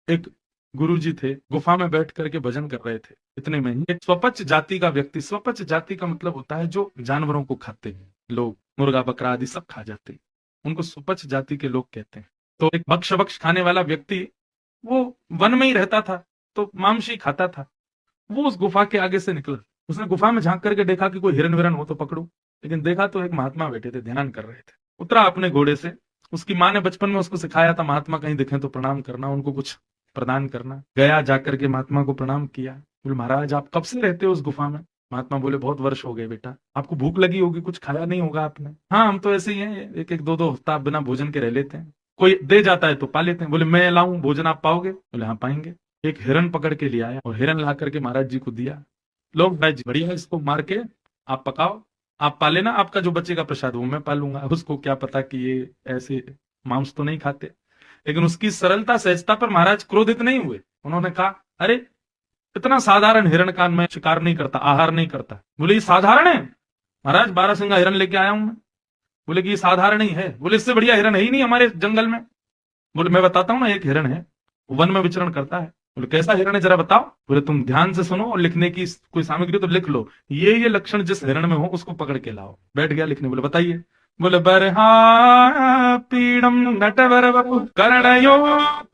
एक गुरुजी थे, गुफा में बैठ करके भजन कर रहे थे। इतने में ही एक स्वपच जाति का व्यक्ति, स्वपच जाति का मतलब होता है जो जानवरों को खाते हैं लोग, मुर्गा बकरा आदि सब खा जाते हैं, उनको स्वपच जाति के लोग कहते हैं। तो एक भक्ष भक्ष खाने वाला व्यक्ति वो वन में ही रहता था, तो मांस ही खाता था। वो उस गुफा के आगे से निकला, उसने गुफा में झांक करके देखा कि कोई हिरन विरन हो तो पकड़ू, लेकिन देखा तो एक महात्मा बैठे थे, ध्यान कर रहे थे। उतरा अपने घोड़े से, उसकी माँ ने बचपन में उसको सिखाया था महात्मा कहीं दिखे तो प्रणाम करना, उनको कुछ प्रदान करना। गया जाकर के महात्मा को प्रणाम किया। बोले महाराज आप कब से रहते हो उस गुफा में? महात्मा बोले बहुत वर्ष हो गए बेटा। आपको भूख लगी होगी, कुछ खाया नहीं होगा आपने? हाँ हम तो ऐसे ही हैं, एक एक दो दो हफ्ता बिना भोजन के रह लेते हैं, कोई दे जाता है तो पा लेते हैं। बोले मैं लाऊं भोजन, आप पाओगे? बोले हाँ पाएंगे। एक हिरन पकड़ के ले आया और हिरन ला करके महाराज जी को दिया। लोग महाराज जी बढ़िया, इसको मार के आप पकाओ, आप पाले ना, आपका जो बचेगा प्रसाद वो मैं पालूंगा। उसको क्या पता कि ये ऐसे मांस तो नहीं खाते, लेकिन उसकी सरलता सहजता पर महाराज क्रोधित नहीं हुए। उन्होंने कहा अरे इतना साधारण हिरण का मैं शिकार नहीं करता, आहार नहीं करता। बोले ये साधारण है महाराज, 12 सिंगा हिरण लेके आया हूं मैं। बोले कि ये साधारण ही है। बोले इससे बढ़िया हिरण है ही नहीं हमारे जंगल में। बोले मैं बताता हूँ ना, एक हिरण है वन में विचरण करता है। बोले कैसा हिरण है जरा बताओ? बोले तुम ध्यान से सुनो और लिखने की कोई सामग्री तो लिख लो, ये लक्षण जिस हिरण में हो उसको पकड़ के लाओ। बैठ गया लिखने। बोले बताइए? बोले बरहा पीड़म नटवर वपु कर्णयो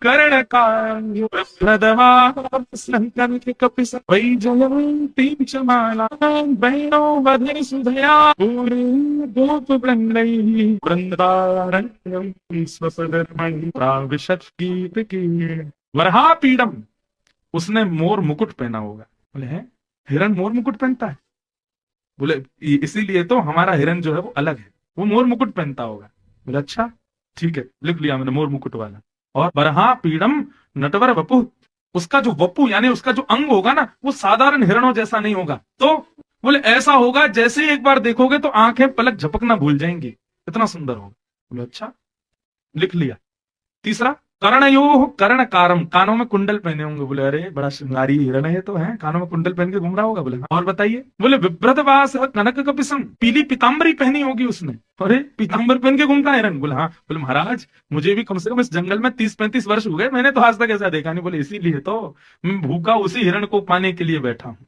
कर्ण कायो प्रदवा संकल्प कपिस वैजयंती क्षमाला बहनो वधे सुधया पूरी गोप वृंदै वृंदारण्यम स्वपदर्मणि प्राविशत गीत की। वरहा पीड़म, उसने मोर मुकुट पहना होगा। बोले है हिरण मोर मुकुट पहनता है? बोले इसीलिए तो हमारा हिरण जो है वो अलग है, वो मोर मुकुट पहनता होगा। बोले अच्छा ठीक है, लिख लिया मैंने मोर मुकुट वाला। और बरहा पीड़म नटवर वपु, उसका जो वपु यानी उसका जो अंग होगा ना वो साधारण हिरणों जैसा नहीं होगा। तो बोले ऐसा होगा जैसे ही एक बार देखोगे तो आंखें पलक झपकना भूल जाएंगी, इतना सुंदर होगा। बोले अच्छा, लिख लिया। तीसरा कर्णयो कर्ण कारम, कानों में कुंडल पहने होंगे। बोले अरे बड़ा श्रृंगारी हिरण है तो है, कानों में कुंडल पहन के घूम रहा होगा। बोले और बताइए? बोले विभ्रतवास कनक कपिसम, पीली पीताम्बरी पहनी होगी उसने। अरे पीताम्बर पहन के घूमता है हिरण? बोले हाँ। बोले महाराज मुझे भी कम से कम इस जंगल में 30-35 वर्ष हो गए, मैंने तो आज तक ऐसा देखा नहीं। बोले इसीलिए तो मैं भूखा उसी हिरण को पाने के लिए बैठा हूं।